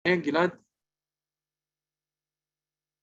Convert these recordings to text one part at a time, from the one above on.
Yeah, Gilad.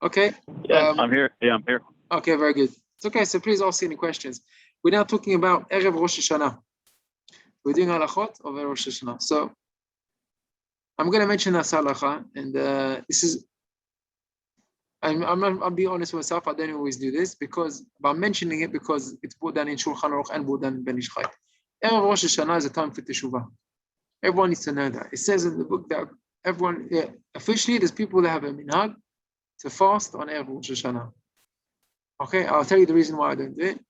Okay. Yeah, I'm here. Yeah, I'm here. Okay, very good. It's okay, so please ask any questions. We're now talking about Erev Rosh Hashanah. We're doing Halachot of Rosh Hashanah. So I'm going to mention this halacha, and this is, I'll be honest with myself, I don't always do this, because I'm mentioning it because it's brought down in Shulchan Aruch and brought down in Ben Ish Chai. Erev Rosh Hashanah is a time for Teshuvah. Everyone needs to know that. It says in the book that everyone, officially, there's people that have a minhag to fast on Erev Rosh Hashanah. Okay, I'll tell you the reason why I don't do it.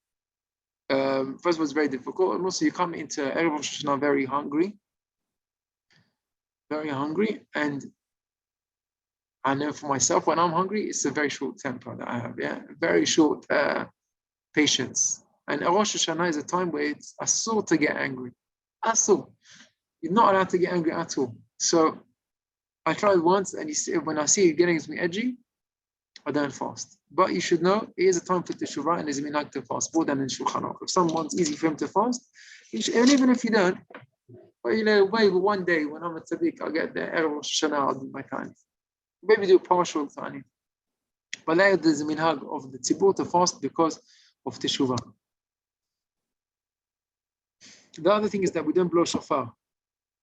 First of all, it's very difficult, and also you come into Erev Rosh Hashanah very hungry, and I know for myself, when I'm hungry, it's a very short temper that I have, very short patience. And Rosh Hashanah is a time where it's asur to get angry. Asur. You're not allowed to get angry at all. So I tried once, and when I see it getting me edgy, I don't fast. But you should know, it is a time for Teshuvah, and it's a minhag to fast, more than in Shulchan Aruch. If someone's easy for him to fast, and even if you don't, well, maybe one day when I'm a tzaddik, I'll get the Erev Rosh Hashanah, I'll do my time. Maybe do partial tani. But like there's a minhag of the tzibur to fast because of Teshuvah. The other thing is that we don't blow shofar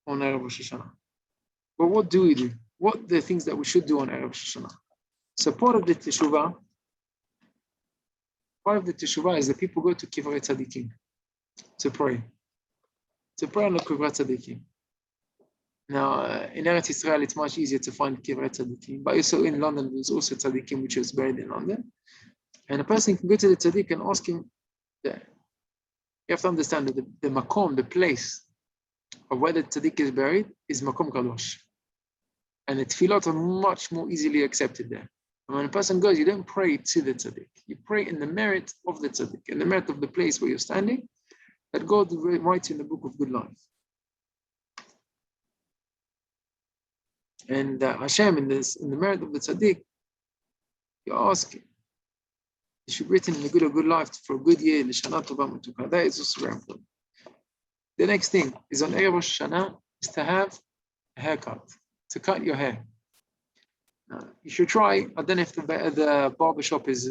on Erev Rosh Hashanah. But what do we do? What are the things that we should do on Erev Rosh Hashanah? So part of the Teshuvah is that people go to Kivrei Tzadikim to pray on the Kivrei Tzadikim. Now, in Eretz Israel, it's much easier to find Kivrei Tzadikim, but also in London, there's also Tzadikim, which is buried in London. And a person can go to the Tzadik and ask him, you have to understand that the makom, the place of where the Tzadik is buried, is makom kadosh. And the tefillot are much more easily accepted there. And when a person goes, you don't pray to the tzaddik. You pray in the merit of the tzaddik, in the merit of the place where you're standing, that God writes in the book of good life. And Hashem, in the merit of the tzaddik, you ask, you should be written in the good of good life for a good year, l'shana tova metuka. That is also very important. The next thing is on Erev Rosh Hashanah is to have a haircut, to cut your hair. You should try. I don't know if the barber shop is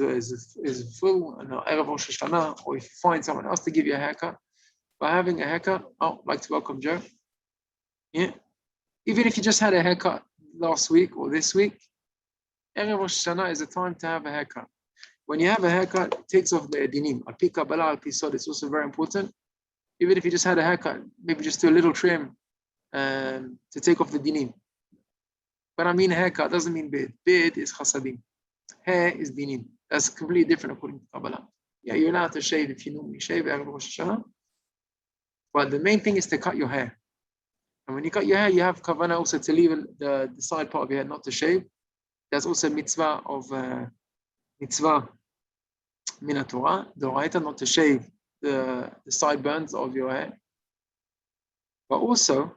full on Erev Rosh Hashanah, or if you find someone else to give you a haircut. By having a haircut, I'd like to welcome Joe. Yeah, even if you just had a haircut last week or this week, Erev Rosh Hashanah is a time to have a haircut. When you have a haircut, it takes off the dinim. Al pi kabbalah, al pi sod. It's also very important. Even if you just had a haircut, maybe just do a little trim to take off the dinim. But I mean haircut doesn't mean beard. Beard is chasadim. Hair is dinim. That's completely different according to Kabbalah. Yeah, you're allowed to shave if you normally shave Erev Rosh Hashanah. But the main thing is to cut your hair. And when you cut your hair, you have kavanah also to leave the side part of your head, not to shave. There's also mitzvah min Torah, doraita, not to shave the sideburns of your hair. But also,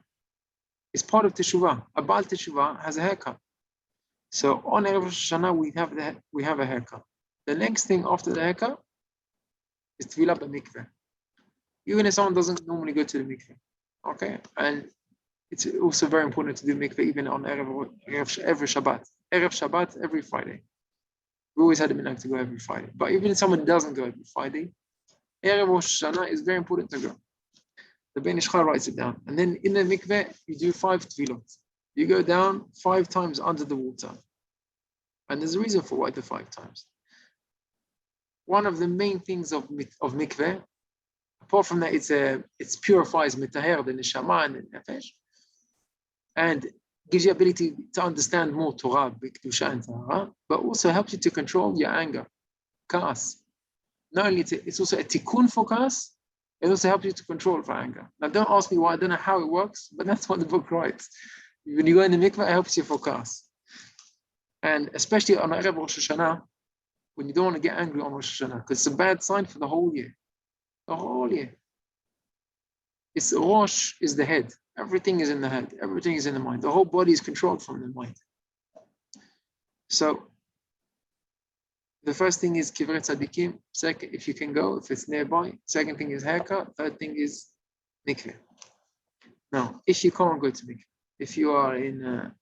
it's part of Teshuvah. A Baal Teshuvah has a haircut. So on Erev Rosh Hashanah, we have a haircut. The next thing after the haircut is Tefillah b'mikveh. Even if someone doesn't normally go to the mikveh, okay? And it's also very important to do mikveh even on every Shabbat. Erev Shabbat, every Friday. We always had a minhag to go every Friday. But even if someone doesn't go every Friday, Erev Rosh Hashanah is very important to go. The Ben Ish Chai writes it down. And then in the mikveh, you do 5 tefillot. You go down 5 times under the water. And there's a reason for why the 5 times. One of the main things of mikveh, apart from that, it purifies mitaher, the neshama and the nefesh, and gives you ability to understand more Torah, b'kedusha and tahara, but also helps you to control your anger, kaas. Not only it's also a tikkun for kaas, it also helps you to control for anger. Now, don't ask me why, I don't know how it works, but that's what the book writes. When you go in the mikveh, it helps you for kaas. And especially on Erev Rosh Hashanah, when you don't want to get angry on Rosh Hashanah, because it's a bad sign for the whole year. The whole year. It's Rosh is the head. Everything is in the head. Everything is in the mind. The whole body is controlled from the mind. So, the first thing is Kivrei Tzadikim. Second, if you can go, if it's nearby. Second thing is haircut. Third thing is mikveh. Now, if you can't go to mikveh, if you are in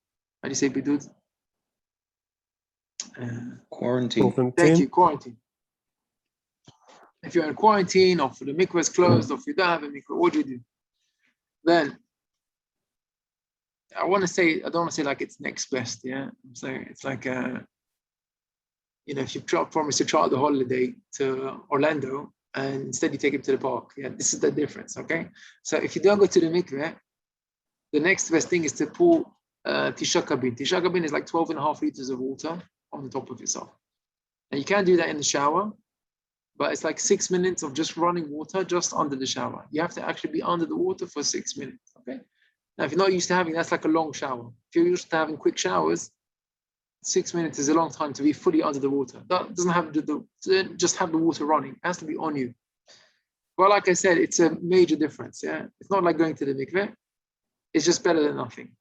How do you say bidud? Quarantine. Thank you, quarantine. If you're in quarantine, or for the mikveh is closed, or if you don't have a mikveh, what do you do? Then I don't want to say like it's next best, yeah. So it's like if you promise to try out the holiday to Orlando and instead you take him to the park, yeah, this is the difference, okay? So if you don't go to the mikveh, the next best thing is to pour tisha kabin. Tisha kabin is like 12.5 liters of water on the top of yourself. And you can't do that in the shower, but it's like 6 minutes of just running water just under the shower. You have to actually be under the water for 6 minutes, okay? Now, if you're not used to having, that's like a long shower. If you're used to having quick showers, 6 minutes is a long time to be fully under the water. That doesn't have to just have the water running. It has to be on you. Well, like I said, it's a major difference, yeah? It's not like going to the mikveh. It's just better than nothing.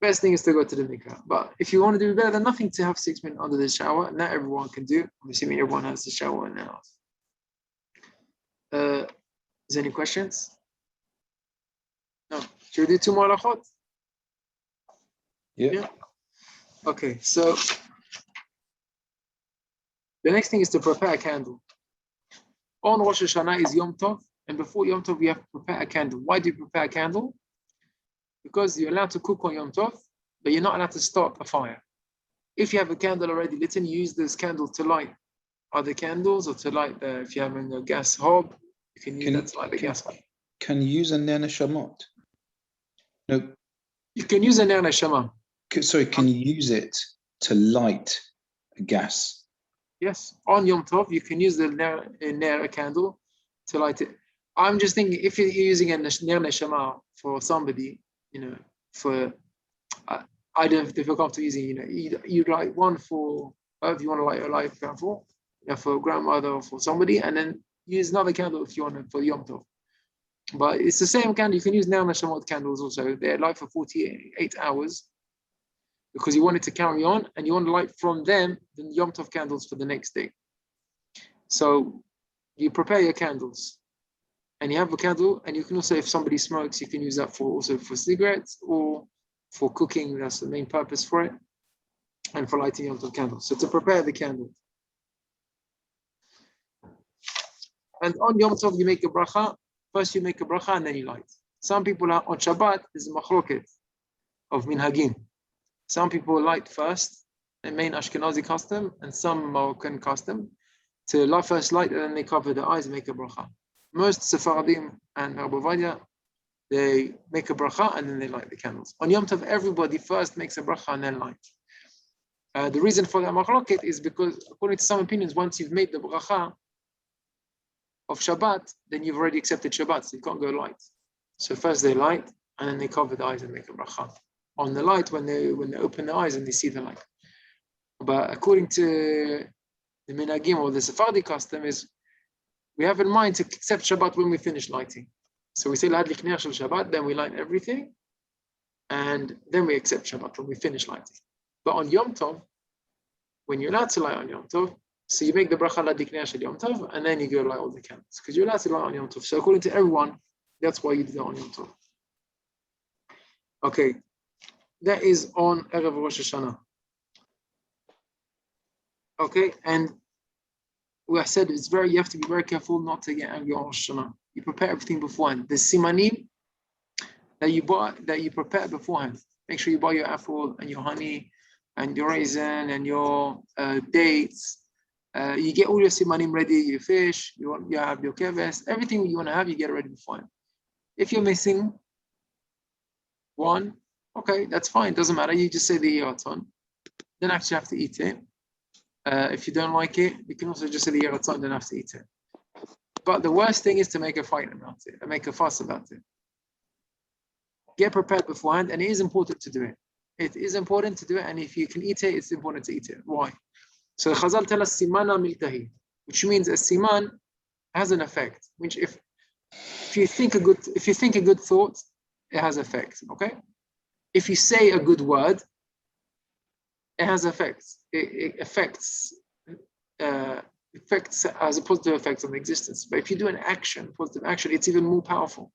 Best thing is to go to the mikveh. But if you want to do better than nothing, to have 6 minutes under the shower, not everyone can do. I'm assuming everyone has the shower in their house. Is there any questions? No. Should we do 2 more halachot? Yeah. Okay, so the next thing is to prepare a candle. On Rosh Hashanah is Yom Tov, and before Yom Tov, we have to prepare a candle. Why do you prepare a candle? Because you're allowed to cook on Yom Tov, but you're not allowed to start a fire. If you have a candle already lit, you use this candle to light other candles, or to light if you're having a gas hob, you can use that to light the gas hob. Can you use a ner neshamot? No. You can use a ner neshama. Sorry, can you use it to light a gas? Yes, on Yom Tov, you can use the ner candle to light it. I'm just thinking, if you're using a ner neshama for somebody, I don't feel comfortable using, you light one for whoever you want to light your life for grandmother or for somebody, and then use another candle if you want for Yom Tov. But it's the same candle. You can use ner neshamot candles also. They're light for 48 hours. Because you want it to carry on, and you want to light from them the Yom Tov candles for the next day. So you prepare your candles, and you have a candle, and you can also, if somebody smokes, you can use that for cigarettes or for cooking. That's the main purpose for it, and for lighting Yom Tov candles. So to prepare the candle. And on Yom Tov, you make a bracha. First you make a bracha, and then you light. Some people are on Shabbat, there's a machloket of minhagim. Some people light first, the main Ashkenazi custom, and some Moroccan custom, to first light and then they cover their eyes and make a bracha. Most Sephardim and Rabbi Vadia, they make a bracha and then they light the candles. On Yom Tov, everybody first makes a bracha and then light. The reason for that machloket is because, according to some opinions, once you've made the bracha of Shabbat, then you've already accepted Shabbat, so you can't go light. So first they light and then they cover the eyes and make a bracha on the light when they open their eyes and they see the light. But according to the minhagim or the Sephardi custom, is we have in mind to accept Shabbat when we finish lighting. So we say L'adlik ner shel Shabbat, then we light everything, and then we accept Shabbat when we finish lighting. But on Yom Tov, when you're allowed to light on Yom Tov, so you make the bracha L'adlik ner shel Yom Tov, and then you go light all the candles because you're allowed to light on Yom Tov. So according to everyone, that's why you do that on Yom Tov. Okay. That is on Erev Rosh Hashanah. Okay, and we have said you have to be very careful not to get angry on Rosh Hashanah. You prepare everything beforehand. The simanim that you prepare beforehand. Make sure you buy your apple and your honey and your raisin and your dates. You get all your simanim ready, your fish, you have your keves, everything you want to have, you get it ready beforehand. If you're missing one, okay, that's fine. Doesn't matter. You just say the yeraton. Then actually have to eat it. If you don't like it, you can also just say the yeraton. Then have to eat it. But the worst thing is to make a fight about it and make a fuss about it. Get prepared beforehand, and it is important to do it. It is important to do it, and if you can eat it, it's important to eat it. Why? So the Chazal tell us simana miltahi, which means a siman has an effect. Which if you think a good thought, it has effect. Okay. If you say a good word, it has effects. It affects has a positive effect on the existence. But if you do an action, positive action, it's even more powerful.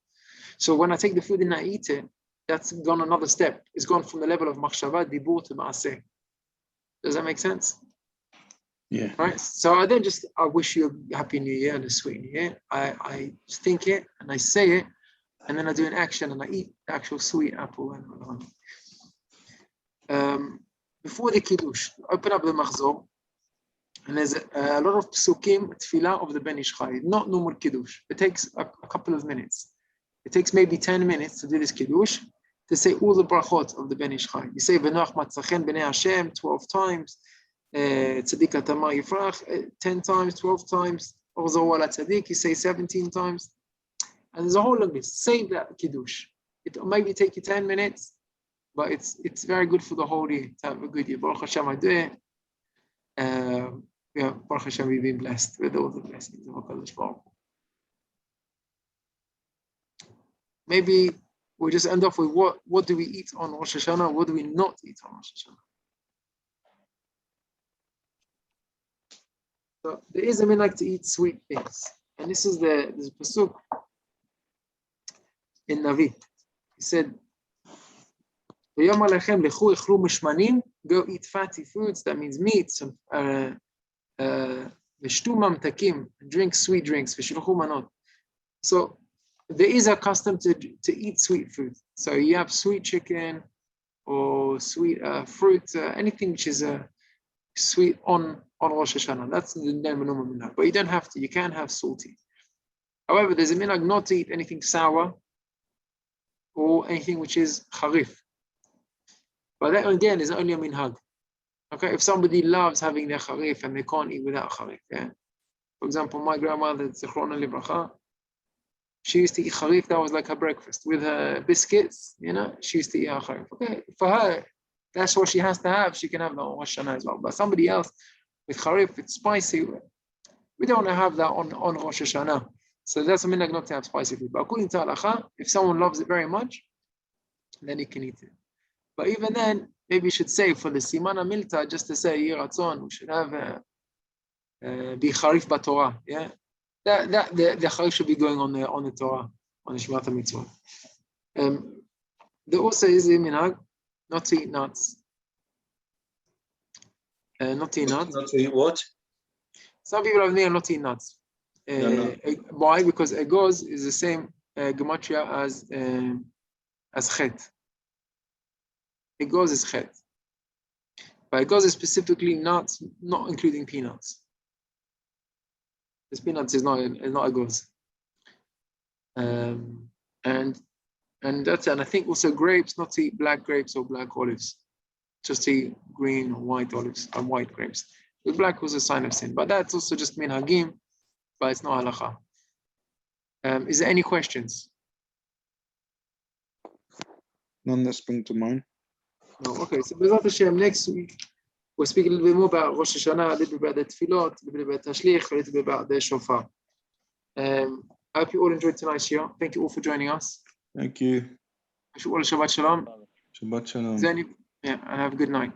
So when I take the food and I eat it, that's gone another step. It's gone from the level of machshava, dibur to maaseh. Does that make sense? Yeah. Right. So I wish you a happy new year and a sweet new year. I think it and I say it, and then I do an action and I eat the actual sweet apple and before the kiddush, open up the machzor, and there's a lot of psukim, tefillah of the Ben Ish Chai, not normal kiddush. It takes a couple of minutes. It takes maybe 10 minutes to do this kiddush, to say all the brachot of the Ben Ish Chai. You say V'noach matzachen b'nei Hashem 12 times, Tzadik Atama Yifrach 10 times, 12 times, Or Zahu ala Tzadik, you say 17 times. And there's a whole long list. Say that kiddush. It maybe take you 10 minutes, but it's very good for the whole year to have a good year. Baruch Hashem, I do it. Baruch Hashem, we've been blessed with all the blessings of HaKadosh Baruch Hu. Maybe we'll just end off with what do we eat on Rosh Hashanah? What do we not eat on Rosh Hashanah? So there is a minhag to eat sweet things, and this is there's a pasuk in Navi. He said, "V'yom alechem lechu ichlu mishmanim." Go eat fatty foods. That means meats. V'shtu mamtakim. Drink sweet drinks. V'shilchu manot. So there is a custom to eat sweet food. So you have sweet chicken or sweet fruit, anything which is sweet on Rosh Hashanah. That's the normal minhag. But you don't have to. You can have salty. However, there's a minhag not to eat anything sour or anything which is charif. But that again is only a minhag. Okay, if somebody loves having their charif and they can't eat without charif, yeah. For example, my grandmother, Zichrona Libracha, she used to eat charif. That was like her breakfast with her biscuits. You know, she used to eat her charif. Okay, for her, that's what she has to have. She can have that on Rosh Hashanah as well. But somebody else with charif, it's spicy. We don't want to have that on Rosh Hashanah. So that's a minhag not to have spicy food. But according to halacha, if someone loves it very much, then he can eat it. But even then, maybe you should say for the simana milta, just to say yiratzon, we should have be charif b'Torah. Yeah, that the charif should be going on the Torah, on the Shemata Mitzvah. There also is a minhag not to eat nuts. Not to eat nuts. Not to eat what? Some people have not to eat nuts. No. Why? Because egoz is the same gematria as chet. Egoz is chet. But egoz is specifically nuts, not including peanuts. Because peanuts is not egoz. And that's it. And I think also grapes, not to eat black grapes or black olives. Just to eat green or white olives and white grapes. With black was a sign of sin. But that's also just minhagim, but it's not halacha. Is there any questions? None that spring to mind. No. Okay, so B'ezrat Hashem, next week we'll speak a little bit more about Rosh Hashanah, a little bit about the tefillot, a little bit about tashlich, a little bit about the shofar. I hope you all enjoyed tonight's shir. Thank you all for joining us. Thank you. Wish you all a Shabbat Shalom. Shabbat Shalom. And have a good night.